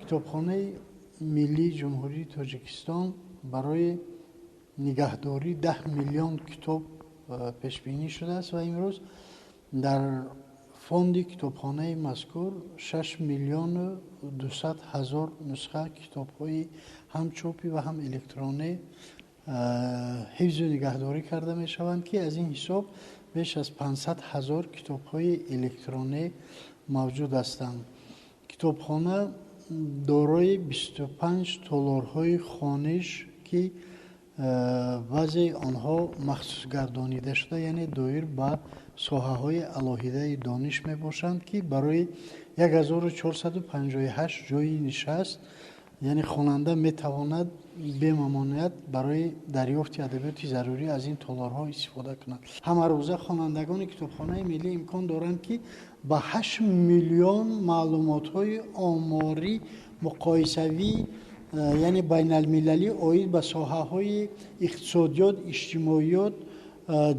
Китобхонаи миллии ҷумҳурии Тоҷикистон барои нигаҳдории 10 миллион китоб пешбинӣ шудааст ва имрӯз дар фонди китобхонаи мазкур 6 миллиону 200 ҳазор нусха китобҳои ҳам чопӣ ва ҳам электронӣ ҳифзу нигаҳдорӣ карда мешаванд, ки аз ин ҳисоб беш аз 500 ҳазор китобҳои электронӣ мавҷуд ҳастанд. Китобхона дорои 25 толорҳои хониш, ки баъзеи онҳо махсус гардонида шуда, яъне доир ба соҳаҳои алоҳидаи дониш мебошанд, ки барои 1458 ҷойи нишаст, яъне хонанда метавонад бемамоният барои дарёфти адабиёти зарурӣ аз ин толорҳо истифода кунад. Ҳамарӯза хонандагони китобхонаи миллӣ имкон доранд, ки ба 8 миллион маълумотҳои оморӣ муқоисавӣ, яъне байналмилалӣ оид ба соҳаҳои иқтисодиёт, иҷтимоиёт,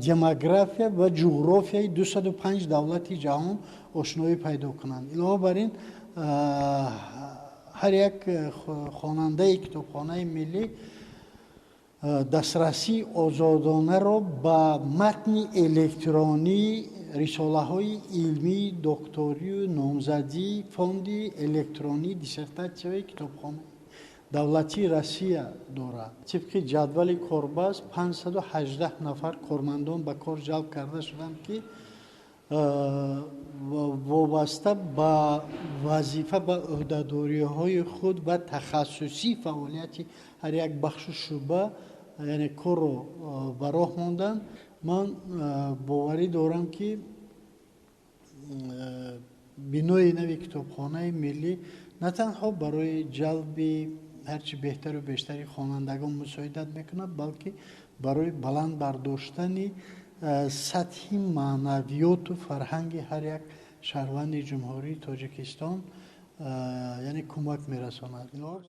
демография ва ҷуғрофияи 205 давлати ҷаҳон ошноӣ пайдо кунанд. Илова бар ин ҳар як хонандаи китобхонаи миллӣ дастрасии озодонаро ба матни электронӣ, рисолаҳои илмӣ, докторию, номзадӣ, фонди электронӣ, диссертатсияҳои китобхонаи давлатии Россия дорад. Тибқи ҷадвали корбаст 518 нафар кормандон ба кор ҷалб карда шуданд, ки вобаста ба вазифа ба ӯҳдадориҳои худ ва тахассусии фаъолияти ҳар як бахшу шуъба, яъне корро ба роҳ монданд. Ман боварӣ дорам, ки бинои нави китобхонаи миллӣ на танҳо барои ҷалби ҳарчи беҳтару бештари хонандагон мусоидат мекунад, балки барои баланд бардоштани сатҳи маънавиёту фарҳанги ҳар як шаҳрванди ҷумҳурии Тоҷикистон яъне кӯмак мерасонад.